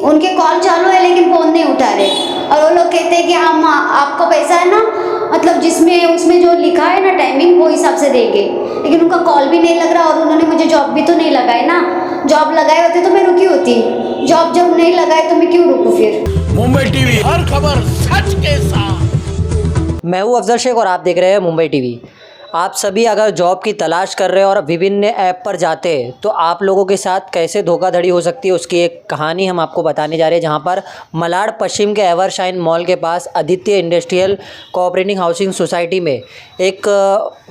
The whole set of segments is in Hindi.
उनके कॉल चालू है लेकिन फ़ोन नहीं उठा रहे, और वो लोग कहते हैं कि हम आपका पैसा है ना, मतलब जिसमें उसमें जो लिखा है ना टाइमिंग वो हिसाब से देंगे, लेकिन उनका कॉल भी नहीं लग रहा और उन्होंने मुझे जॉब भी तो नहीं लगाई ना। जॉब लगाए होते तो मैं रुकी होती, जॉब जब नहीं लगाए तो मैं क्यों रुकूँ फिर। मुंबई टीवी, हर खबर सच के साथ। मैं हूं अफजल शेख और आप देख रहे हैं मुंबई टीवी। आप सभी अगर जॉब की तलाश कर रहे हैं और विभिन्न ऐप पर जाते हैं तो आप लोगों के साथ कैसे धोखाधड़ी हो सकती है उसकी एक कहानी हम आपको बताने जा रहे हैं, जहां पर मलाड पश्चिम के एवरशाइन मॉल के पास Aditya industrial cooperative housing society में एक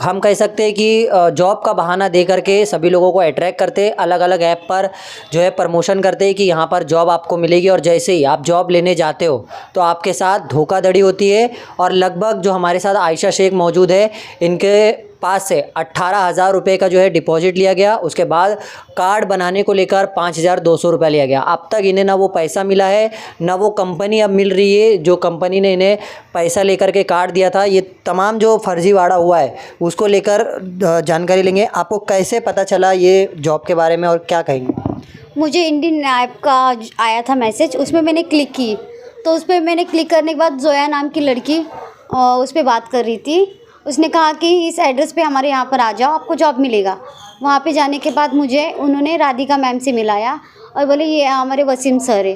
हम कह सकते हैं कि जॉब का बहाना दे करके सभी लोगों को अट्रैक्ट करते, अलग अलग ऐप पर जो है प्रमोशन करते हैं कि यहाँ पर जॉब आपको मिलेगी, और जैसे ही आप जॉब लेने जाते हो तो आपके साथ धोखाधड़ी होती है। और लगभग जो हमारे साथ आयशा शेख मौजूद है, इनके पास से 18,000 रुपये का जो है डिपॉजिट लिया गया। उसके बाद कार्ड बनाने को लेकर 5,200 रुपये लिया गया। अब तक इन्हें ना वो पैसा मिला है ना वो कंपनी अब मिल रही है जो कंपनी ने इन्हें पैसा लेकर के कार्ड दिया था। ये तमाम जो फर्जीवाड़ा हुआ है उसको लेकर जानकारी लेंगे। आपको कैसे पता चला ये जॉब के बारे में और क्या कहेंगे? मुझे इंडियन ऐप का आया था मैसेज, उसमें मैंने क्लिक की, तो उस पर मैंने क्लिक करने के बाद जोया नाम की लड़की उस पर बात कर रही थी। उसने कहा कि इस एड्रेस पे हमारे यहाँ पर आ जाओ, आपको जॉब मिलेगा। वहाँ पे जाने के बाद मुझे उन्होंने राधिका मैम से मिलाया और बोले ये हमारे वसीम सर है,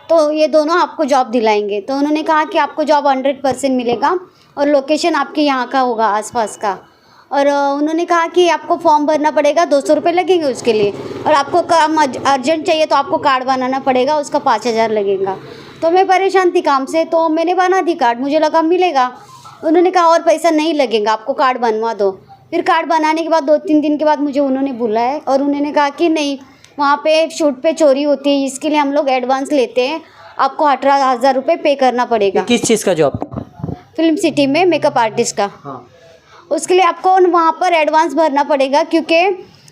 तो ये दोनों आपको जॉब दिलाएंगे। तो उन्होंने कहा कि आपको जॉब 100% मिलेगा और लोकेशन आपके यहाँ का होगा, आसपास का। और उन्होंने कहा कि आपको फॉर्म भरना पड़ेगा, 200 रुपये लगेंगे उसके लिए, और आपको काम अर्जेंट चाहिए तो आपको कार्ड बनाना पड़ेगा, उसका 5,000 लगेगा। तो मैं परेशान थी काम से, तो मैंने बना दी कार्ड, मुझे लगा मिलेगा। उन्होंने कहा और पैसा नहीं लगेगा, आपको कार्ड बनवा दो। फिर कार्ड बनाने के बाद 2-3 दिन के बाद मुझे उन्होंने बुलाया और उन्होंने कहा कि नहीं, वहाँ पे शूट पे चोरी होती है, इसके लिए हम लोग एडवांस लेते हैं, आपको 18,000 रुपये पे करना पड़ेगा। किस चीज़ का जॉब? फिल्म सिटी में मेकअप आर्टिस्ट का। हाँ। उसके लिए आपको वहाँ पर एडवांस भरना पड़ेगा, क्योंकि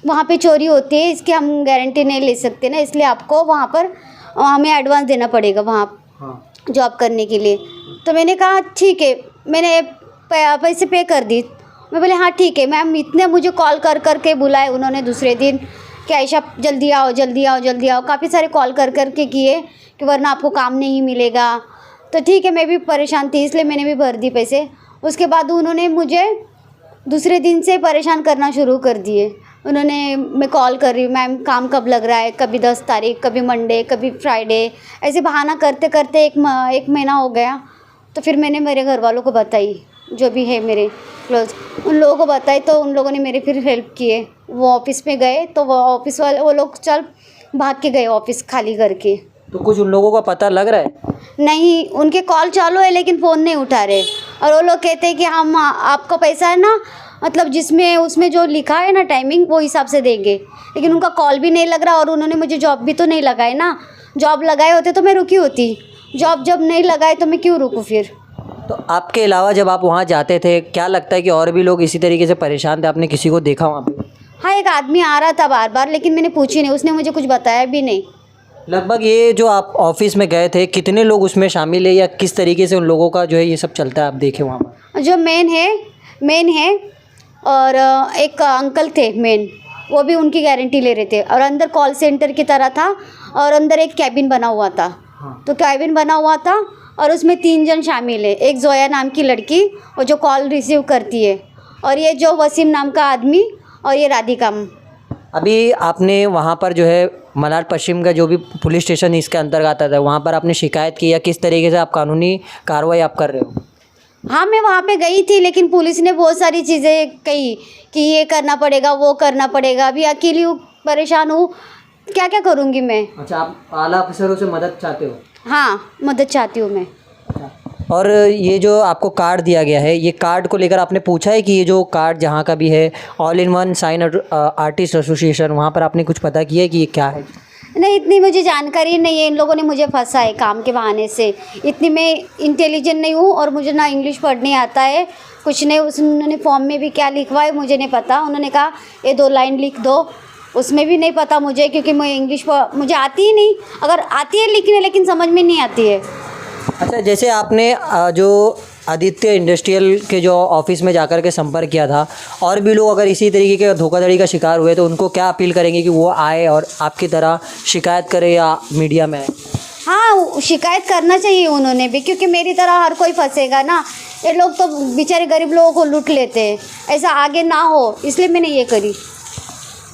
वहाँ पे चोरी होती है, इसकी हम गारंटी नहीं ले सकते ना, इसलिए आपको वहाँ पर हमें एडवांस देना पड़ेगा वहाँ जॉब करने के लिए। तो मैंने कहा ठीक है, मैंने पैसे पे कर दी। मैं बोले हाँ ठीक है मैम। इतने मुझे कॉल कर के बुलाए उन्होंने दूसरे दिन कि आयशा जल्दी आओ जल्दी आओ जल्दी आओ, काफ़ी सारे कॉल कर के किए कि वरना आपको काम नहीं मिलेगा। तो ठीक है, मैं भी परेशान थी इसलिए मैंने भी भर दी पैसे। उसके बाद उन्होंने मुझे दूसरे दिन से परेशान करना शुरू कर दिए। उन्होंने, मैं कॉल कर रही हूँ मैम काम कब लग रहा है, कभी 10 तारीख, कभी मंडे, कभी फ्राइडे, ऐसे बहाना करते करते एक महीना हो गया। तो फिर मैंने मेरे घर वालों को बताई, जो भी है मेरे क्लोज, उन लोगों को बताई, तो उन लोगों ने मेरे फिर हेल्प किए। वो ऑफिस में गए तो वो ऑफिस वाले वो लोग चल भाग के गए ऑफिस खाली करके। तो कुछ उन लोगों का पता लग रहा है? नहीं, उनके कॉल चालू है लेकिन फ़ोन नहीं उठा रहे, और वो लोग कहते हैं कि हम आपका पैसा है ना, मतलब जिसमें उसमें जो लिखा है ना टाइमिंग वो हिसाब से देंगे, लेकिन उनका कॉल भी नहीं लग रहा और उन्होंने मुझे जॉब भी तो नहीं लगाए ना। जॉब लगाए होते तो मैं रुकी होती, जॉब जब नहीं लगाए तो मैं क्यों रुकूँ फिर। तो आपके अलावा जब आप वहाँ जाते थे, क्या लगता है कि और भी लोग इसी तरीके से परेशान थे? आपने किसी को देखा वहाँ पे? हाँ, एक आदमी आ रहा था बार बार, लेकिन मैंने पूछी नहीं, उसने मुझे कुछ बताया भी नहीं। लगभग ये जो आप ऑफिस में गए थे, कितने लोग उसमें शामिल है या किस तरीके से उन लोगों का जो है ये सब चलता है, आप देखे वहाँ पर? जो मेन है और एक अंकल थे मेन, वो भी उनकी गारंटी ले रहे थे, और अंदर कॉल सेंटर की तरह था और अंदर एक कैबिन बना हुआ था। तो कैबिन बना हुआ था और उसमें 3 जन शामिल है, एक जोया नाम की लड़की और जो कॉल रिसीव करती है, और ये जो वसीम नाम का आदमी, और ये राधिका। अभी आपने वहाँ पर जो है मलाड पश्चिम का जो भी पुलिस स्टेशन इसके अंतर्गत आता था, वहाँ पर आपने शिकायत की या किस तरीके से आप कानूनी कार्रवाई आप कर रहे हो? हाँ, मैं वहाँ पे गई थी, लेकिन पुलिस ने बहुत सारी चीज़ें कही कि ये करना पड़ेगा वो करना पड़ेगा। अभी अकेली हूँ, परेशान हूँ, क्या क्या करूँगी मैं। अच्छा, आप आला अफसरों से मदद चाहते हो? हाँ, मदद चाहती हूँ मैं। और ये जो आपको कार्ड दिया गया है, ये कार्ड को लेकर आपने पूछा है कि ये जो कार्ड जहाँ का भी है all in one sine artist association, वहाँ पर आपने कुछ पता किया है कि ये क्या है? नहीं, इतनी मुझे जानकारी नहीं है। इन लोगों ने मुझे फंसा है काम के बहाने से। इतनी मैं इंटेलिजेंट नहीं हूँ और मुझे ना इंग्लिश पढ़ने आता है कुछ नहीं। उन्होंने फॉर्म में भी क्या लिखवा है मुझे नहीं पता। उन्होंने कहा ये 2 लाइन लिख दो, उसमें भी नहीं पता मुझे, क्योंकि मैं इंग्लिश मुझे आती ही नहीं। अगर आती है लिखने, लेकिन समझ में नहीं आती है। अच्छा, जैसे आपने जो आदित्य इंडस्ट्रियल के जो ऑफिस में जाकर के संपर्क किया था, और भी लोग अगर इसी तरीके के धोखाधड़ी का शिकार हुए तो उनको क्या अपील करेंगे कि वो आए और आपकी तरह शिकायत करें या मीडिया में आए? हाँ शिकायत करना चाहिए उन्होंने भी, क्योंकि मेरी तरह हर कोई फंसेगा ना। ये लोग तो बेचारे गरीब लोगों को लूट लेते हैं, ऐसा आगे ना हो इसलिए मैंने ये करी।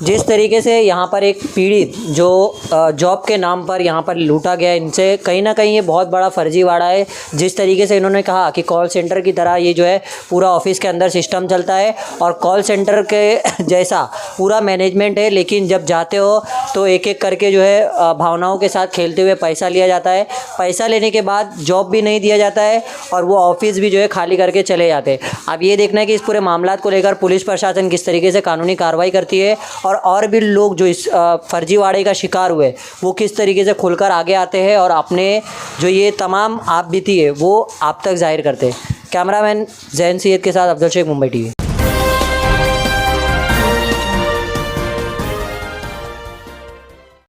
जिस तरीके से यहाँ पर एक पीड़ित जो जॉब के नाम पर यहाँ पर लूटा गया, इनसे कहीं ना कहीं ये बहुत बड़ा फर्जीवाड़ा है। जिस तरीके से इन्होंने कहा कि कॉल सेंटर की तरह ये जो है पूरा ऑफिस के अंदर सिस्टम चलता है और कॉल सेंटर के जैसा पूरा मैनेजमेंट है, लेकिन जब जाते हो तो एक एक करके जो है भावनाओं के साथ खेलते हुए पैसा लिया जाता है। पैसा लेने के बाद जॉब भी नहीं दिया जाता है और वो ऑफिस भी जो है खाली करके चले जाते हैं। अब ये देखना है कि इस पूरे मामला को लेकर पुलिस प्रशासन किस तरीके से कानूनी कार्रवाई करती है और भी लोग जो इस फर्जीवाड़े का शिकार हुए वो किस तरीके से खुलकर आगे आते हैं और अपने जो ये तमाम आप बीती है वो आप तक जाहिर करते हैं। कैमरामैन जैन सैयद के साथ अफजल शेख, मुंबई टीवी।